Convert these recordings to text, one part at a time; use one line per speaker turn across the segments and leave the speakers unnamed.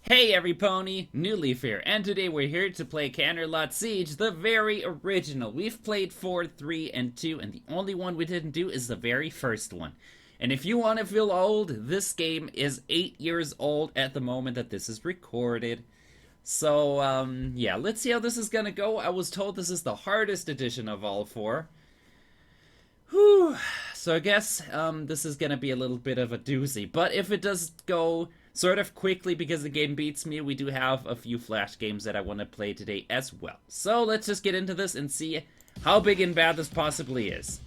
Hey Everypony, New Leaf here, and today we're here to play Canterlot Siege, the very original. We've played 4, 3, and 2, and the only one we didn't do is the very first one. And if you want to feel old, this game is 8 years old at the moment that this is recorded. So, yeah, let's see how this is gonna go. I was told this is the hardest edition of all 4. Whew. So I guess, this is gonna be a little bit of a doozy. But if it does go sort of quickly because the game beats me, we do have a few flash games that I want to play today as well. So let's just get into this and see how big and bad this possibly is.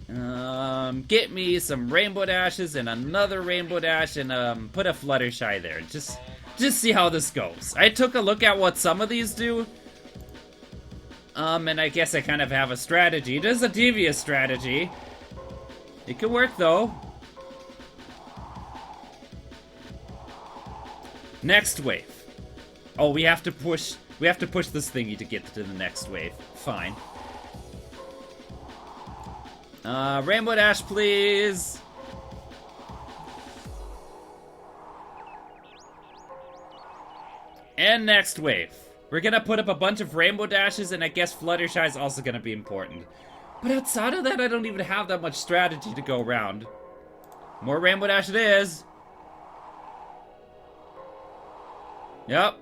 Get me some rainbow dashes and another rainbow dash and put a Fluttershy there. Just see how this goes. I took a look at what some of these do. And I guess I kind of have a strategy. It is a devious strategy. It could work though. Next wave. Oh, we have to push this thingy to get to the next wave. Fine. Rainbow Dash, please. And next wave. We're gonna put up a bunch of Rainbow Dashes, and I guess Fluttershy is also gonna be important. But outside of that, I don't even have that much strategy to go around. More Rainbow Dash it is. Yep.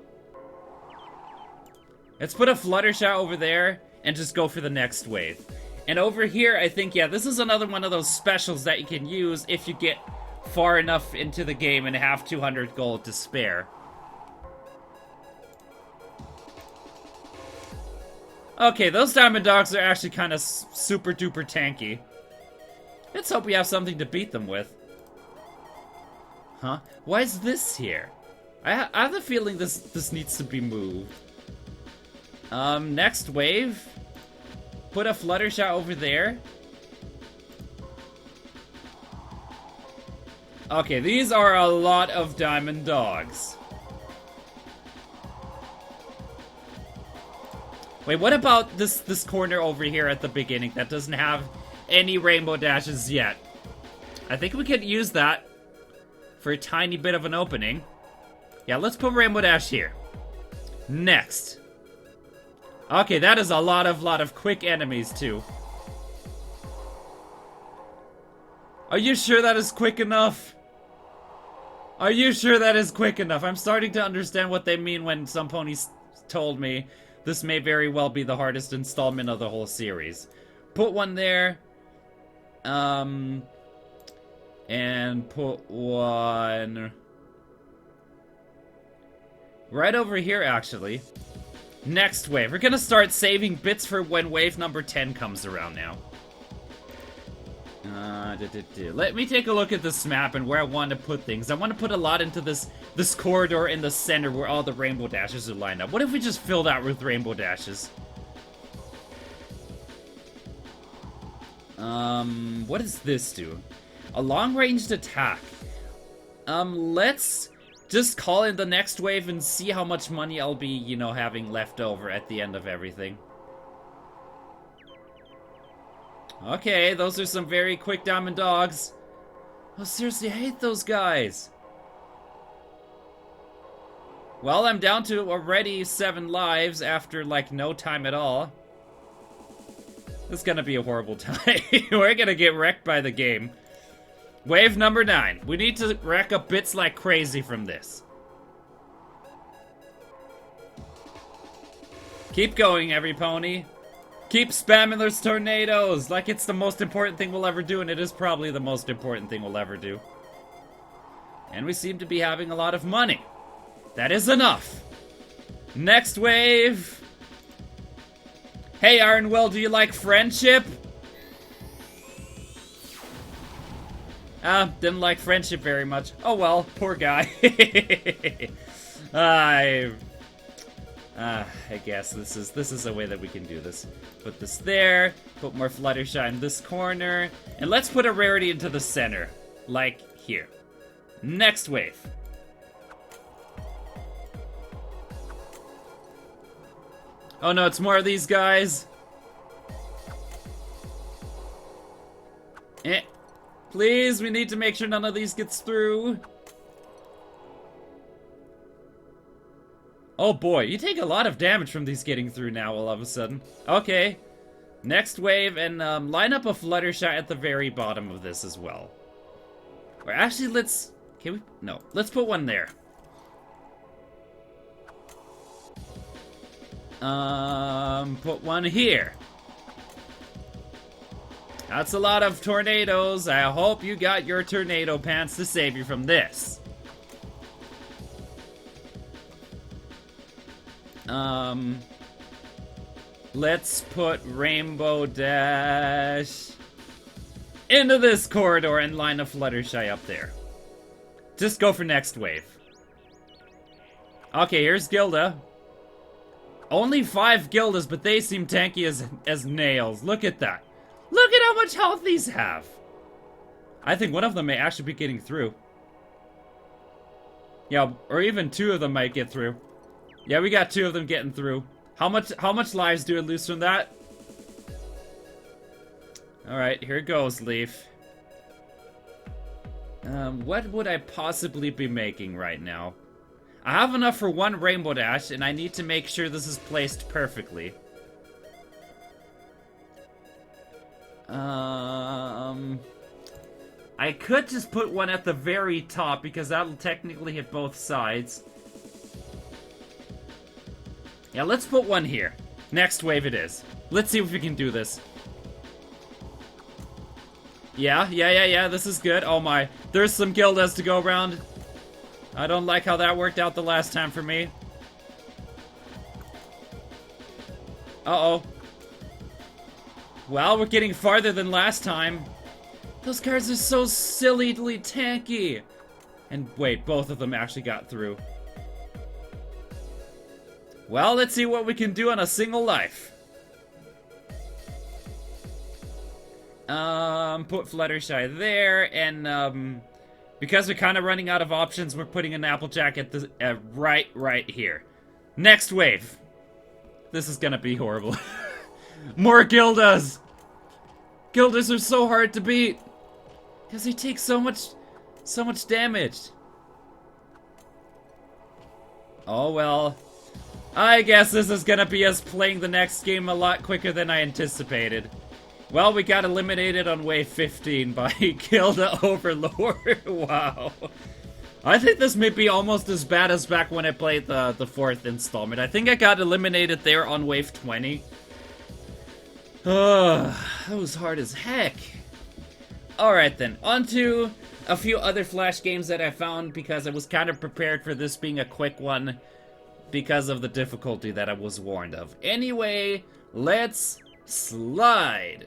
Let's put a Fluttershy over there and just go for the next wave. And over here, I think, yeah, this is another one of those specials that you can use if you get far enough into the game and have 200 gold to spare. Okay, those Diamond Dogs are actually kind of super duper tanky. Let's hope we have something to beat them with. Huh? Why is this here? I have the feeling this needs to be moved. Next wave. Put a Fluttershy over there. Okay, these are a lot of Diamond Dogs. Wait, what about this corner over here at the beginning that doesn't have any Rainbow Dashes yet? I think we could use that for a tiny bit of an opening. Yeah, let's put Rainbow Dash here. Next. Okay, that is a lot of quick enemies, too. Are you sure that is quick enough? Are you sure that is quick enough? I'm starting to understand what they mean when some ponies told me this may very well be the hardest installment of the whole series. Put one there. And put one right over here, actually. Next wave. We're gonna start saving bits for when wave number 10 comes around now. Let me take a look at this map and where I want to put things. I want to put a lot into this corridor in the center where all the Rainbow Dashes are lined up. What if we just fill that with Rainbow Dashes? What does this do? A long-ranged attack. Let's just call in the next wave and see how much money I'll be, you know, having left over at the end of everything. Okay, those are some very quick Diamond Dogs. Oh, seriously, I hate those guys. Well, I'm down to already 7 lives after, like, no time at all. This is gonna be a horrible time. We're gonna get wrecked by the game. Wave number 9. We need to rack up bits like crazy from this. Keep going, Everypony. Keep spamming those tornadoes like it's the most important thing we'll ever do, and it is probably the most important thing we'll ever do. And we seem to be having a lot of money. That is enough. Next wave. Hey, Ironwell, do you like friendship? Didn't like friendship very much. Oh well, poor guy. I guess this is a way that we can do this. Put this there, put more Fluttershy in this corner, and let's put a rarity into the center, like here. Next wave. Oh no, it's more of these guys. Please, we need to make sure none of these gets through. Oh boy, you take a lot of damage from these getting through now all of a sudden. Okay. Next wave, and line up a Fluttershy at the very bottom of this as well. Or actually, let's... Can we? No. Let's put one there. Put one here. That's a lot of tornadoes. I hope you got your tornado pants to save you from this. Let's put Rainbow Dash into this corridor and line a Fluttershy up there. Just go for next wave. Okay, here's Gilda. Only 5 Gildas, but they seem tanky as nails. Look at that. Look at how much health these have. I think one of them may actually be getting through. Yeah, or even 2 of them might get through. Yeah, we got 2 of them getting through. How much lives do we lose from that? Alright, here goes, Leaf. What would I possibly be making right now? I have enough for 1 Rainbow Dash, and I need to make sure this is placed perfectly. I could just put one at the very top, because that'll technically hit both sides. Yeah, let's put one here. Next wave it is. Let's see if we can do this. Yeah, this is good. Oh my, there's some Gildas to go around. I don't like how that worked out the last time for me. Uh-oh. Well, we're getting farther than last time. Those cards are so sillily tanky. And wait, both of them actually got through. Well, let's see what we can do on a single life. Put Fluttershy there, and because we're kind of running out of options, we're putting an Applejack at the right here. Next wave. This is gonna be horrible. More Gildas. Gildas are so hard to beat because they take so much damage. Oh well. I guess this is gonna be us playing the next game a lot quicker than I anticipated. Well, we got eliminated on wave 15 by Gilda Overlord. Wow. I think this may be almost as bad as back when I played the 4th installment. I think I got eliminated there on wave 20. That was hard as heck. Alright then, on to a few other Flash games that I found because I was kind of prepared for this being a quick one because of the difficulty that I was warned of. Anyway, let's slide.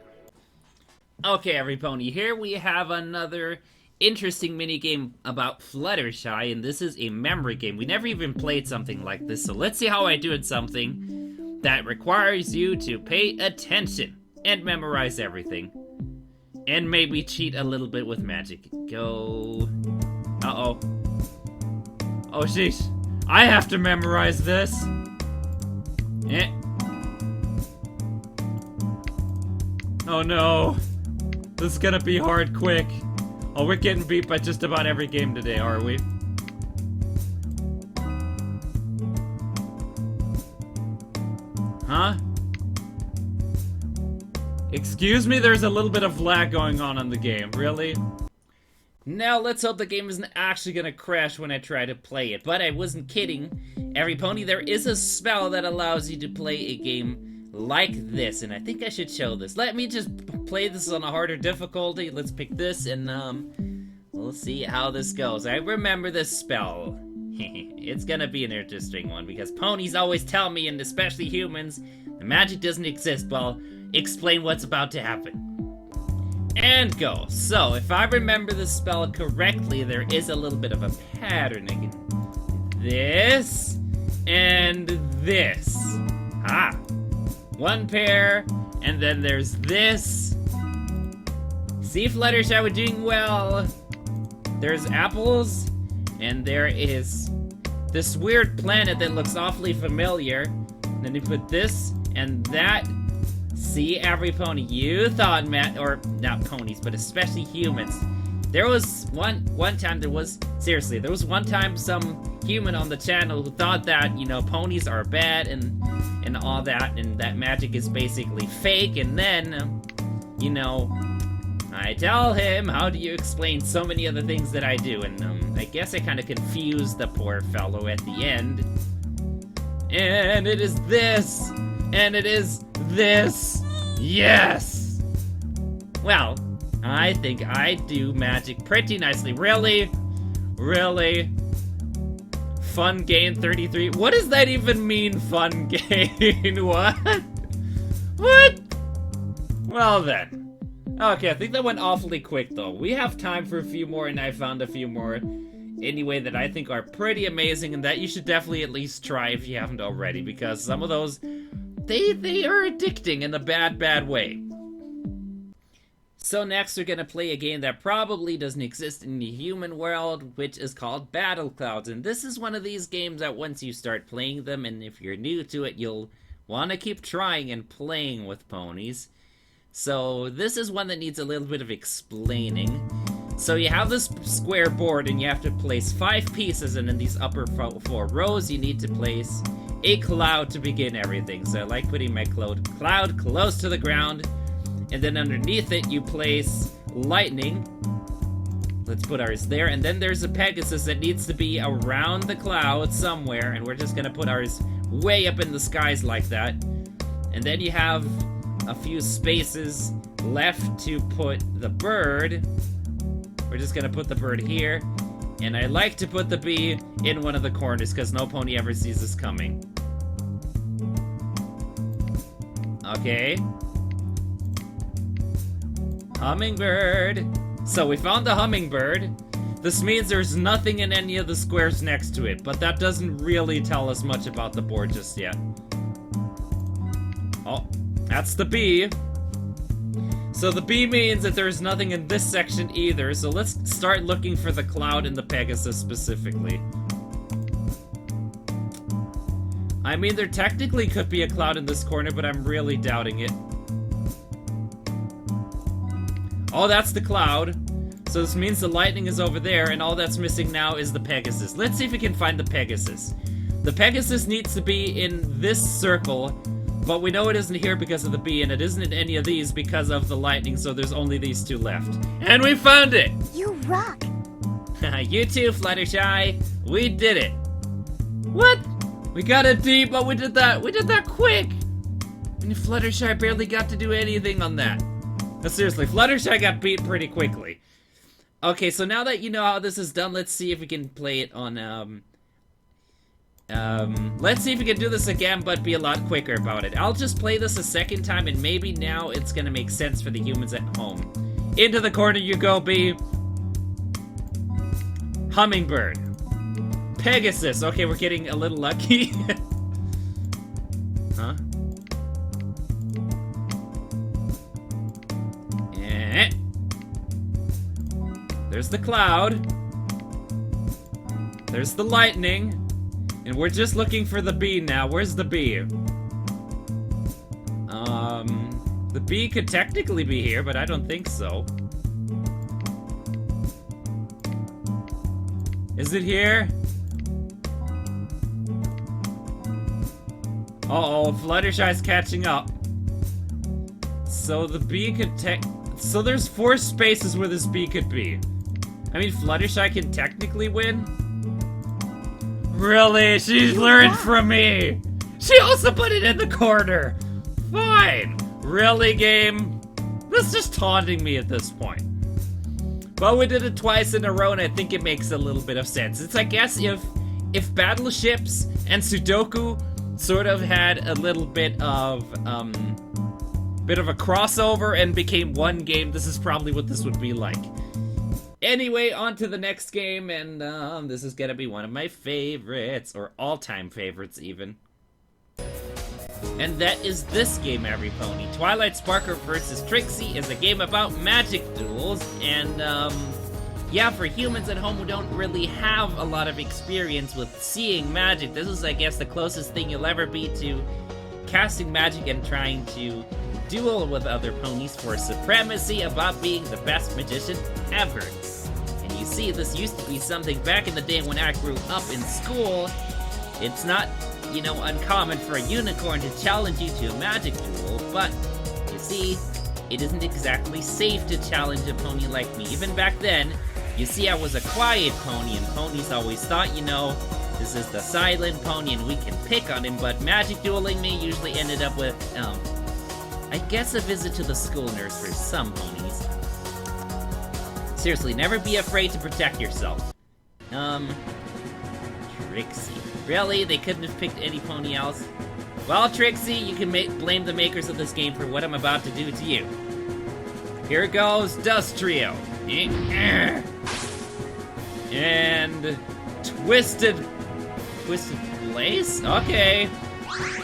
Okay, Everypony, here we have another interesting minigame about Fluttershy, and this is a memory game. We never even played something like this, so let's see how I do at something that requires you to pay attention and memorize everything. And maybe cheat a little bit with magic. Go. Uh-oh. Oh, sheesh. I have to memorize this. Eh. Oh no. This is gonna be hard quick. Oh, we're getting beat by just about every game today, are we? Huh? Excuse me, there's a little bit of lag going on in the game. Really? Now, let's hope the game isn't actually gonna crash when I try to play it. But I wasn't kidding. Everypony, there is a spell that allows you to play a game like this, and I think I should show this. Let me just play this on a harder difficulty. Let's pick this, and we'll see how this goes. I remember this spell. It's gonna be an interesting one, because ponies always tell me, and especially humans, the magic doesn't exist. Well, explain what's about to happen. And go. So, if I remember the spell correctly, there is a little bit of a pattern. I can this, and this. Ah. One pair, and then there's this. See, Fluttershy, we're doing well. There's apples, and there is this weird planet that looks awfully familiar. And then you put this and that. See, Everypony, you thought, or not ponies, but especially humans. There was one time, seriously, there was one time some human on the channel who thought that, you know, ponies are bad and all that, and that magic is basically fake, and then, you know, I tell him, how do you explain so many of the things that I do? And, I guess I kind of confused the poor fellow at the end. And it is this! And it is this! Yes! Well, I think I do magic pretty nicely. Really? Really? Fun gain 33? What does that even mean, fun gain? What? What? Well then. Okay, I think that went awfully quick though. We have time for a few more, and I found a few more anyway that I think are pretty amazing and that you should definitely at least try if you haven't already, because some of those, they are addicting in a bad way. So next we're gonna play a game that probably doesn't exist in the human world, which is called Battle Clouds. And this is one of these games that once you start playing them, and if you're new to it, you'll want to keep trying and playing with ponies. So this is one that needs a little bit of explaining. So you have this square board and you have to place 5 pieces, and in these upper 4 rows you need to place a cloud to begin everything. So I like putting my cloud close to the ground, and then underneath it you place lightning. Let's put ours there, and then there's a Pegasus that needs to be around the cloud somewhere, and we're just gonna put ours way up in the skies like that. And then you have a few spaces left to put the bird. We're just gonna put the bird here, and I like to put the bee in one of the corners because no pony ever sees this coming. Okay. Hummingbird. So we found the hummingbird. This means there's nothing in any of the squares next to it, but that doesn't really tell us much about the board just yet. Oh, that's the bee. So the bee means that there's nothing in this section either, so let's start looking for the cloud and the Pegasus specifically. I mean, there technically could be a cloud in this corner, but I'm really doubting it. Oh, that's the cloud. So this means the lightning is over there, and all that's missing now is the Pegasus. Let's see if we can find the Pegasus. The Pegasus needs to be in this circle, but we know it isn't here because of the bee, and it isn't in any of these because of the lightning, so there's only these 2 left. And we found it!
You rock!
You too, Fluttershy. We did it. What? We got a D, but we did that quick! And Fluttershy barely got to do anything on that. No, seriously, Fluttershy got beat pretty quickly. Okay, so now that you know how this is done, let's see if we can play it on, let's see if we can do this again, but be a lot quicker about it. I'll just play this a second time, and maybe now it's gonna make sense for the humans at home. Into the corner you go, bee. Hummingbird. Pegasus. Okay, we're getting a little lucky. Huh? Eh. There's the cloud. There's the lightning. And we're just looking for the bee now. Where's the bee? The bee could technically be here, but I don't think so. Is it here? Uh-oh, Fluttershy's catching up. So the bee could so there's 4 spaces where this bee could be. I mean, Fluttershy can technically win. Really? She's learned from me! She also put it in the corner! Fine! Really, game? That's just taunting me at this point. But we did it twice in a row, and I think it makes a little bit of sense. It's, I guess, if battleships and Sudoku sort of had a little bit of a crossover and became one game, this is probably what this would be like. Anyway, on to the next game, and this is gonna be one of my favorites, or all-time favorites even. And that is this game, Everypony. Twilight Sparkle vs. Trixie is a game about magic duels, and yeah, for humans at home who don't really have a lot of experience with seeing magic, this is, I guess, the closest thing you'll ever be to casting magic and trying to duel with other ponies for supremacy about being the best magician ever. And You see, this used to be something back in the day when I grew up in school. It's not, you know, uncommon for a unicorn to challenge you to a magic duel, but, you see, it isn't exactly safe to challenge a pony like me. Even back then, you see, I was a quiet pony, and ponies always thought, you know, this is the silent pony and we can pick on him, but magic dueling me usually ended up with, I guess a visit to the school nurse for some ponies. Seriously, never be afraid to protect yourself. Trixie. Really? They couldn't have picked any pony else? Well, Trixie, you can blame the makers of this game for what I'm about to do to you. Here goes Dust Trio. And Twisted Blaze? Okay.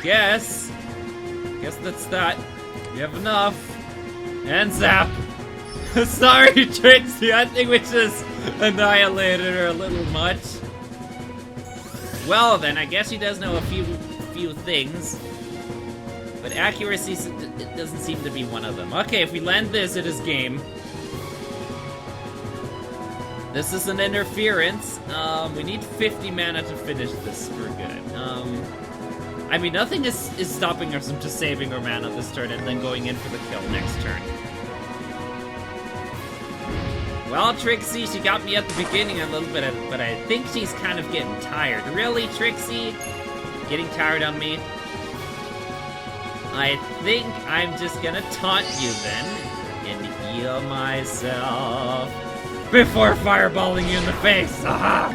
Guess that's that. We have enough. And Zap. Sorry, Trixie, I think we just annihilated her a little much. Well then, I guess she does know a few things. But accuracy doesn't seem to be one of them. Okay, if we land this, it is game. This is an interference. We need 50 mana to finish this for good. I mean, nothing is stopping us from just saving our mana this turn and then going in for the kill next turn. Well, Trixie, she got me at the beginning a little bit, but I think she's kind of getting tired. Really, Trixie? Getting tired on me? I think I'm just gonna taunt you then, and heal myself before fireballing you in the face. Aha!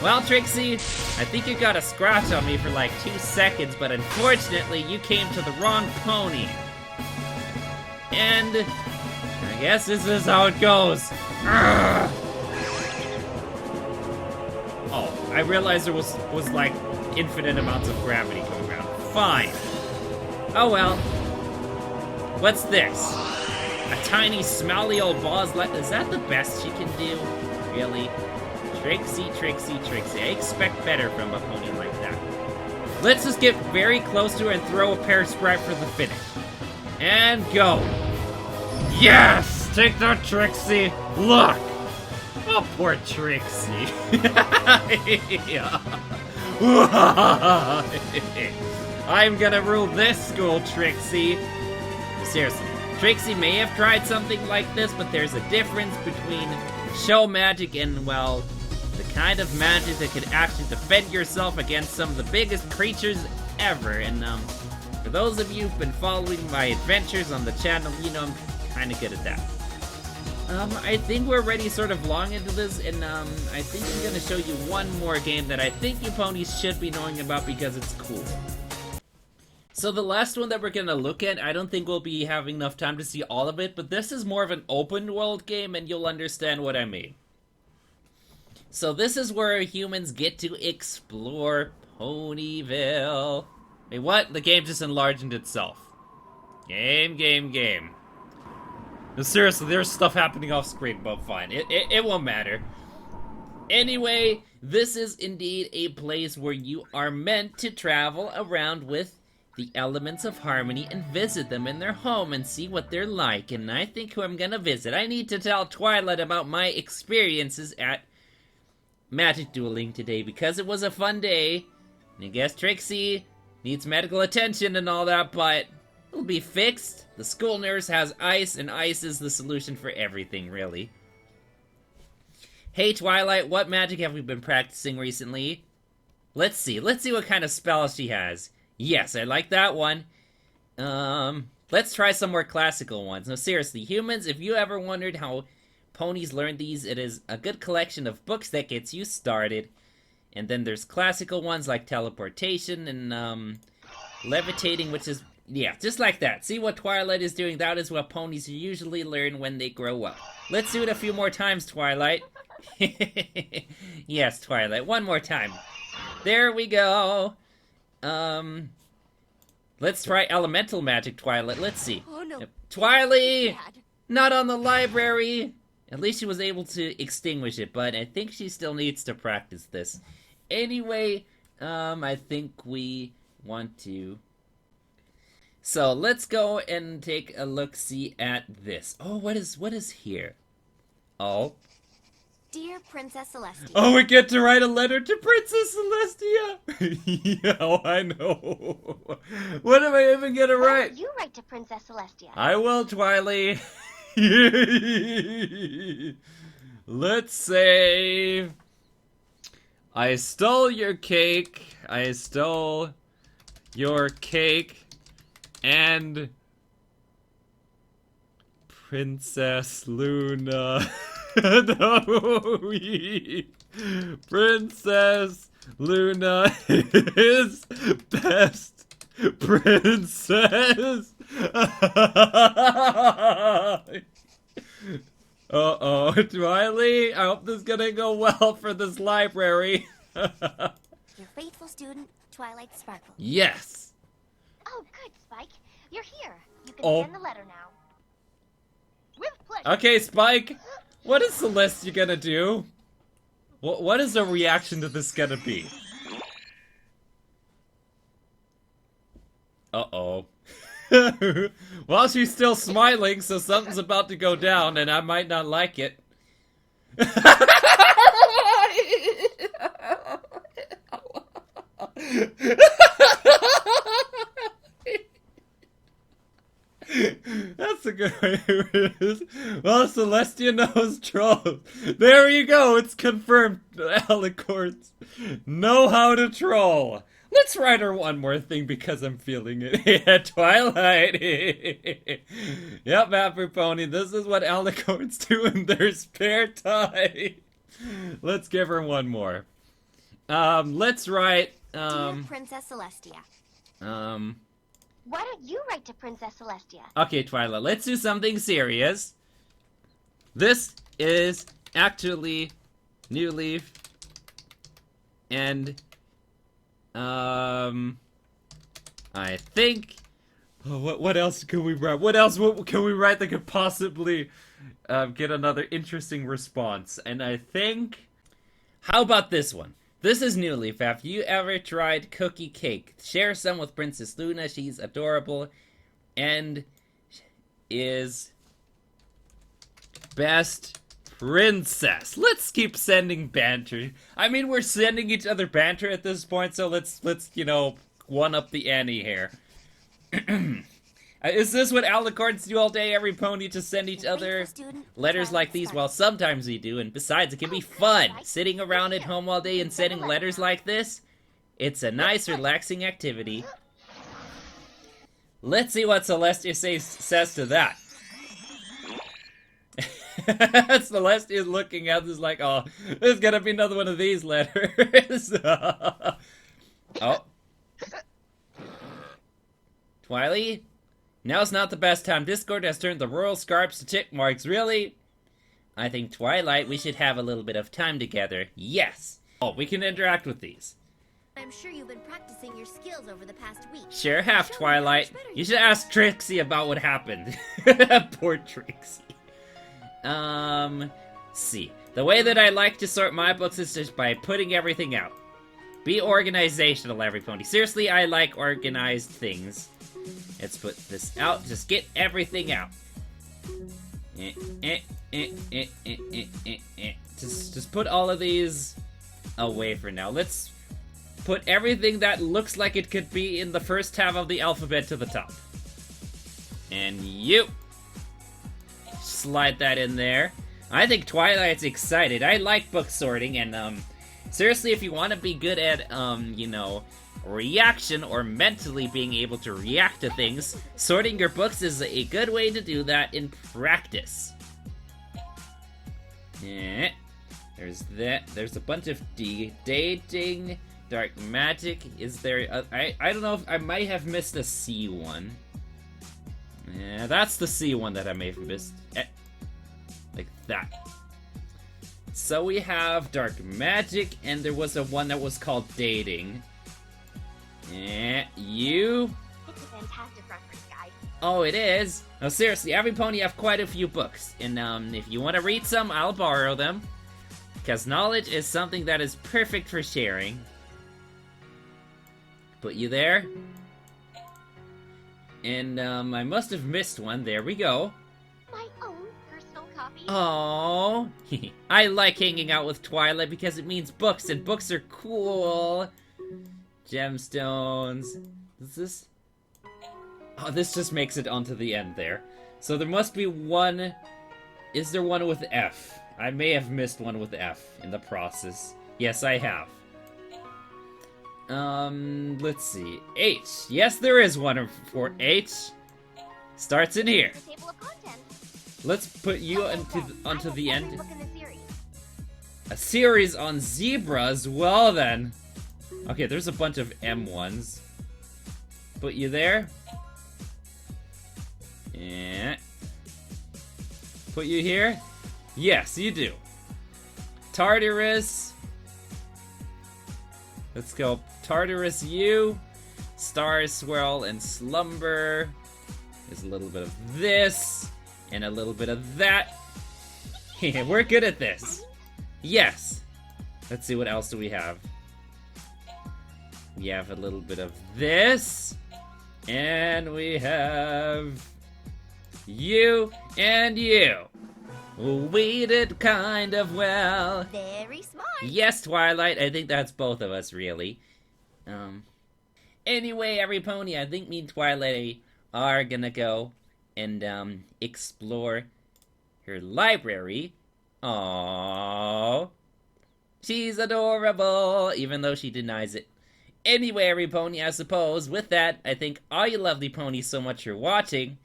Well, Trixie, I think you got a scratch on me for like 2 seconds, but unfortunately, you came to the wrong pony. And I guess this is how it goes. Urgh. Oh, I realized there was like infinite amounts of gravity going around. Fine. Oh well. What's this? A tiny, smelly old ball. Is that the best she can do? Really? Trixie, Trixie, Trixie. I expect better from a pony like that. Let's just get very close to her and throw a pear sprite for the finish. And go. Yes! Take that, Trixie! Look! Oh, poor Trixie. I'm gonna rule this school, Trixie. Seriously, Trixie may have tried something like this, but there's a difference between show magic and, well, the kind of magic that could actually defend yourself against some of the biggest creatures ever. And, for those of you who've been following my adventures on the channel, you know I'm kinda good at that. I think we're already sort of long into this, and, I think I'm gonna show you one more game that I think you ponies should be knowing about because it's cool. So the last one that we're gonna look at, I don't think we'll be having enough time to see all of it, but this is more of an open world game, and you'll understand what I mean. So this is where humans get to explore Ponyville. Wait, what? The game just enlarged itself. Game. No, seriously, there's stuff happening off screen, but fine. It won't matter. Anyway, this is indeed a place where you are meant to travel around with the elements of harmony and visit them in their home and see what they're like. And I think who I'm gonna visit, I need to tell Twilight about my experiences at magic dueling today because it was a fun day. And I guess Trixie needs medical attention and all that, but it'll be fixed. The school nurse has ice, and ice is the solution for everything, really. Hey, Twilight, what magic have we been practicing recently? Let's see what kind of spells she has. Yes, I like that one. Let's try some more classical ones. No, seriously, humans, if you ever wondered how ponies learn these, it is a good collection of books that gets you started. And then there's classical ones like teleportation and, levitating, which is, yeah, just like that. See what Twilight is doing? That is what ponies usually learn when they grow up. Let's do it a few more times, Twilight. Yes, Twilight, one more time. There we go. Let's try elemental magic, Twilight. Let's see.
Oh, no.
Twilight!
Dad.
Not on the library! At least she was able to extinguish it, but I think she still needs to practice this. Anyway, I think we want to... So, let's go and take a look-see at this. Oh, what is here? Oh.
Dear Princess Celestia.
Oh, we get to write a letter to Princess Celestia. Yeah, I know. What am I even gonna write?
Why don't you write to Princess Celestia?
I will, Twilight. Let's say I stole your cake. I stole your cake and Princess Luna. No, Princess Luna is best princess. Uh-oh, Twilight, I hope this is gonna go well for this library.
Your faithful student, Twilight Sparkle.
Yes.
Oh, good, Spike. You're here. You can
Oh.
send the letter now. With pleasure.
Okay, Spike, what is Celestia gonna do? What is the reaction to this gonna be? Uh-oh. Well, she's still smiling, so something's about to go down, and I might not like it. That's a good way to read it. Well, Celestia knows trolls. There you go, it's confirmed. Alicorns know how to troll. Let's write her one more thing because I'm feeling it. Yeah, Twilight. Yep, Everypony, this is what alicorns do in their spare time. Let's give her one more. Let's write,
Dear Princess Celestia. Why don't you write to Princess Celestia?
Okay, Twilight, let's do something serious. This is actually New Leaf and I think what else can we write? What can we write that could possibly get another interesting response? And I think, how about this one? This is New Leaf. Have you ever tried cookie cake? Share some with Princess Luna. She's adorable and is best princess. Let's keep sending banter. I mean, we're sending each other banter at this point, so let's you know, one up the ante here. Is this what alicorns do all day, Everypony, to send each other letters like these? Well, sometimes we do, and besides, it can be fun. Sitting around at home all day and sending letters like this, it's a nice, relaxing activity. Let's see what Celestia says to that. Celestia's looking at this like, oh, there's gonna be another one of these letters. Oh. Twilight? Now's not the best time. Discord has turned the royal scarps to tick marks. Really? I think, Twilight, we should have a little bit of time together. Yes! Oh, we can interact with these.
I'm sure you've been practicing your skills over the past week.
Sure have, Twilight. You should ask Trixie about what happened. Poor Trixie. See. The way that I like to sort my books is just by putting everything out. Be organizational, Everypony. Seriously, I like organized things. Let's put this out. Just get everything out. Just put all of these away for now. Let's put everything that looks like it could be in the first half of the alphabet to the top. And you. Slide that in there. I think Twilight's excited. I like book sorting, and, seriously, if you want to be good at, you know, reaction or mentally being able to react to things, sorting your books is a good way to do that in practice. Yeah. There's that. There's a bunch of dating, dark magic. Is there I don't know if I might have missed a C one. Yeah, that's the C one that I may have missed. Like that. So we have dark magic, and there was a one that was called dating. You.
It's a fantastic reference, guys.
Oh, it is? No, seriously, Everypony have quite a few books. And, if you want to read some, I'll borrow them. Because knowledge is something that is perfect for sharing. Put you there. And, I must have missed one. There we go.
My own personal copy?
Oh, I like hanging out with Twilight because it means books, and books are cool. Gemstones. Is this? Oh, this just makes it onto the end there. So there must be one. Is there one with F? I may have missed one with F in the process. Yes, I have. Let's see. H. Yes, there is one for H. Starts in here.
Table of contents.
Let's put you onto the end.
Book in the series.
A series on zebras? Well then. Okay, there's a bunch of M ones. Put you there. Yeah. Put you here? Yes, you do. Tartarus. Let's go. Tartarus, you. Star Swirl and Slumber. There's a little bit of this. And a little bit of that. We're good at this. Yes. Let's see, what else do we have? We have a little bit of this. And we have you and you. We did kind of well.
Very smart.
Yes, Twilight. I think that's both of us, really. Anyway, Everypony, I think me and Twilight are gonna go and, explore her library. Aww. She's adorable, even though she denies it. Anyway, Everypony, I suppose, with that, I thank all you lovely ponies so much for watching.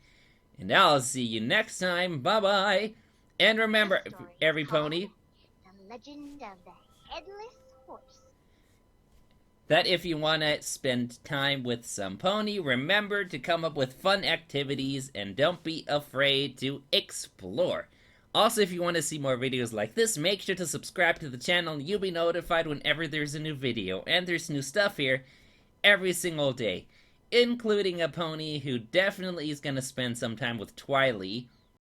And I'll see you next time. Bye-bye. And remember, Everypony,
The Legend of the Headless Horse.
that if you want to spend time with some pony, remember to come up with fun activities and don't be afraid to explore. Also, if you want to see more videos like this, make sure to subscribe to the channel and you'll be notified whenever there's a new video. And there's new stuff here every single day, including a pony who definitely is going to spend some time with Twilight.